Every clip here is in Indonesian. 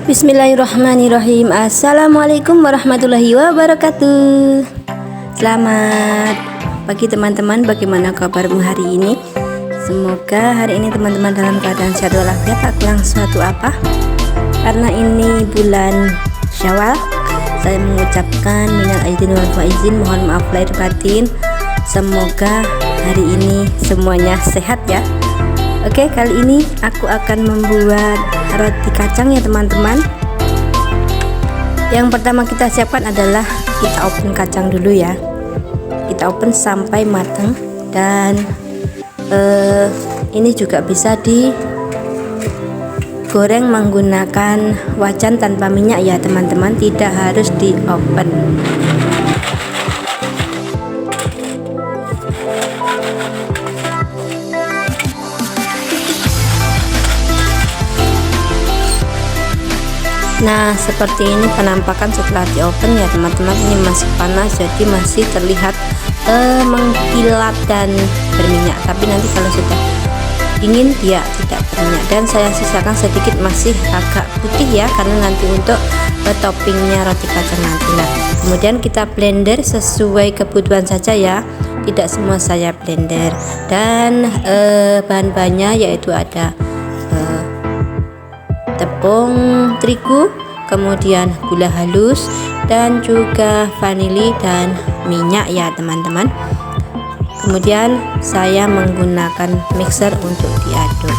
Bismillahirrahmanirrahim. Assalamualaikum warahmatullahi wabarakatuh. Selamat pagi teman-teman, bagaimana kabarmu hari ini? Semoga hari ini teman-teman dalam keadaan sehat walafiat, tak kurang suatu apa. Karena ini bulan Syawal, saya mengucapkan minal aidin wal faizin, mohon maaf lahir batin. Semoga hari ini semuanya sehat ya. Oke, kali ini aku akan membuat roti kacang ya teman-teman. Yang pertama kita siapkan adalah kita open kacang dulu ya. Kita open sampai matang, dan ini juga bisa digoreng menggunakan wajan tanpa minyak ya teman-teman, tidak harus di open. Nah, seperti ini penampakan setelah di open ya teman-teman. Ini masih panas, jadi masih terlihat mengkilat dan berminyak. Tapi nanti kalau sudah dingin dia tidak berminyak. Dan saya sisakan sedikit masih agak putih ya, karena nanti untuk toppingnya roti kacang nanti. Nah, kemudian kita blender sesuai kebutuhan saja ya, tidak semua saya blender. Dan bahan-bahannya yaitu ada tepung terigu, kemudian gula halus, dan juga vanili dan minyak ya teman-teman. Kemudian saya menggunakan mixer untuk diaduk.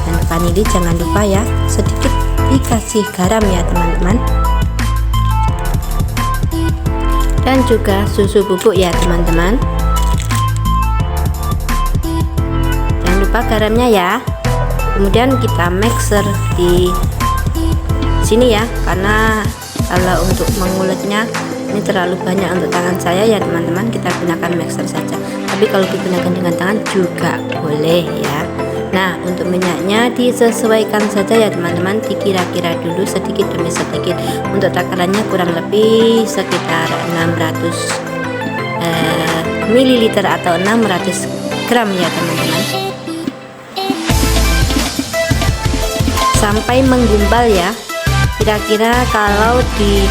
Dan vanili jangan lupa ya, sedikit dikasih garam ya teman-teman. Dan juga susu bubuk ya teman-teman. Jangan lupa garamnya ya. Kemudian kita mixer di sini ya, karena kalau untuk menguleknya ini terlalu banyak untuk tangan saya ya teman-teman, kita gunakan mixer saja. Tapi kalau digunakan dengan tangan juga boleh ya. Nah, untuk minyaknya disesuaikan saja ya teman-teman, dikira-kira dulu sedikit demi sedikit. Untuk takarannya kurang lebih sekitar 600 ml atau 600 gram ya teman-teman, sampai menggumpal ya. Kira-kira kalau di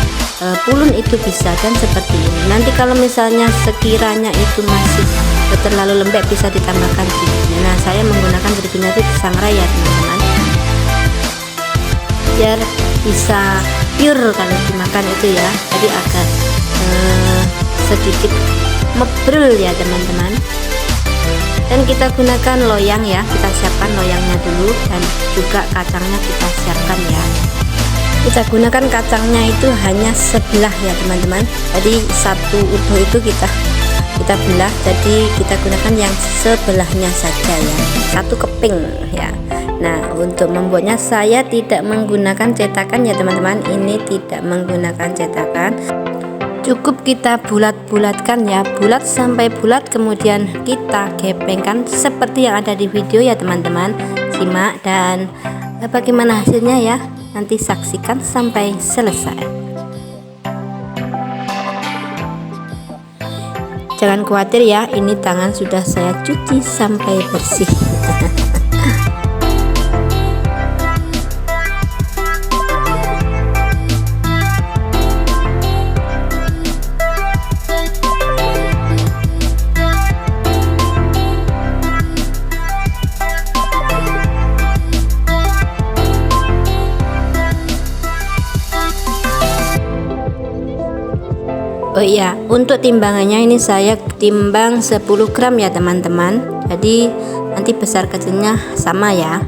pulun itu bisa, dan seperti ini. Nanti kalau misalnya sekiranya itu masih terlalu lembek, bisa ditambahkan terigunya. Nah, saya menggunakan terigunya itu disangrai ya teman-teman, biar bisa pure kalau dimakan itu ya. Jadi agak sedikit mebrul ya teman-teman. Dan kita gunakan loyang ya, kita siapkan loyangnya dulu, dan juga kacangnya kita siapkan ya. Kita gunakan kacangnya itu hanya sebelah ya teman-teman, jadi satu utuh itu kita belah, jadi kita gunakan yang sebelahnya saja ya, satu keping ya. Nah, untuk membuatnya saya tidak menggunakan cetakan ya teman-teman, ini tidak menggunakan cetakan. Cukup kita bulat-bulatkan ya, bulat sampai bulat, kemudian kita gepengkan seperti yang ada di video ya teman-teman. Simak dan bagaimana hasilnya ya, nanti saksikan sampai selesai. Jangan khawatir ya, ini tangan sudah saya cuci sampai bersih. Oh iya, untuk timbangannya ini saya timbang 10 gram ya teman-teman. Jadi nanti besar kecilnya sama ya.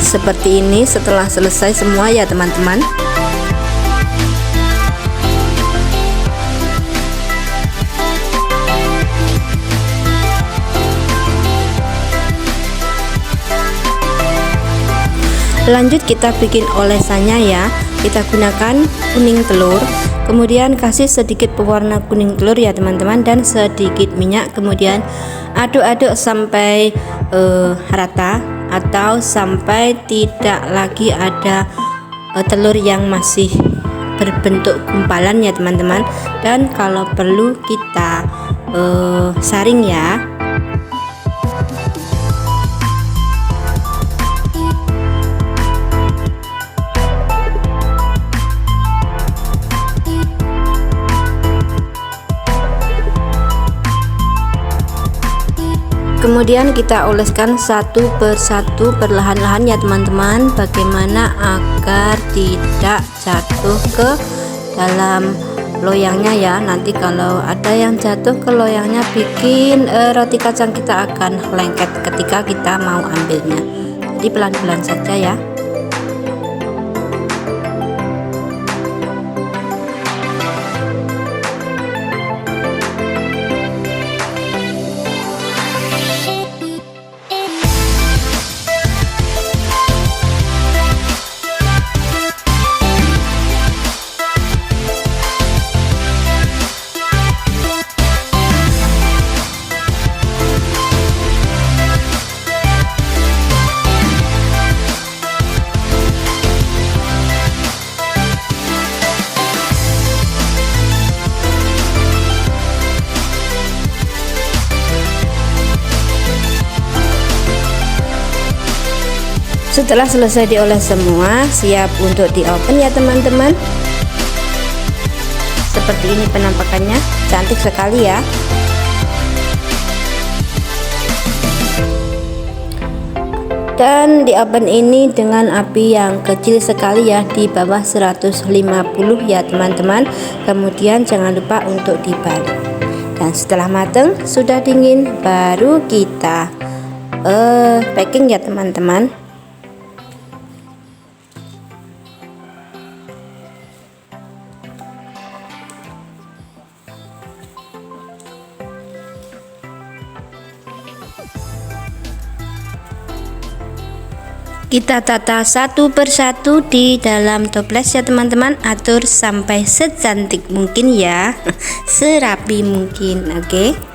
Seperti ini setelah selesai semua ya teman-teman. Lanjut kita bikin olesannya ya. Kita gunakan kuning telur, kemudian kasih sedikit pewarna kuning telur ya teman-teman, dan sedikit minyak. Kemudian aduk-aduk sampai rata, atau sampai tidak lagi ada telur yang masih berbentuk gumpalan ya teman-teman, dan kalau perlu kita saring ya. Kemudian kita oleskan satu persatu perlahan-lahan ya teman-teman, bagaimana agar tidak jatuh ke dalam loyangnya ya. Nanti kalau ada yang jatuh ke loyangnya, bikin roti kacang kita akan lengket ketika kita mau ambilnya. Jadi pelan-pelan saja ya. Setelah selesai dioles semua, siap untuk di oven ya teman-teman. Seperti ini penampakannya, cantik sekali ya. Dan di oven ini dengan api yang kecil sekali ya, di bawah 150 ya teman-teman. Kemudian jangan lupa untuk dibalik. Dan setelah matang, sudah dingin, baru kita packing ya teman-teman. Kita tata satu persatu di dalam toples ya teman-teman, atur sampai secantik mungkin ya, serapi mungkin, oke?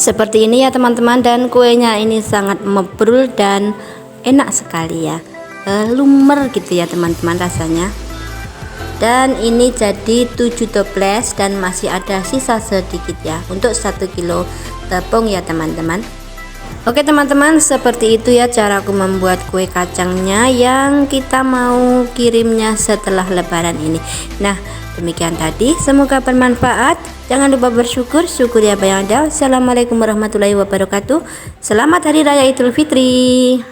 Seperti ini ya teman-teman, dan kuenya ini sangat mebrul dan enak sekali ya, lumer gitu ya teman-teman rasanya. Dan ini jadi 7 toples dan masih ada sisa sedikit ya untuk 1 kilo tepung ya teman-teman. Oke teman-teman, seperti itu ya cara aku membuat kue kacangnya yang kita mau kirimnya setelah lebaran ini. Nah, demikian tadi, semoga bermanfaat. Jangan lupa bersyukur, syukuri apa yang ada. Assalamualaikum warahmatullahi wabarakatuh. Selamat Hari Raya Idul Fitri.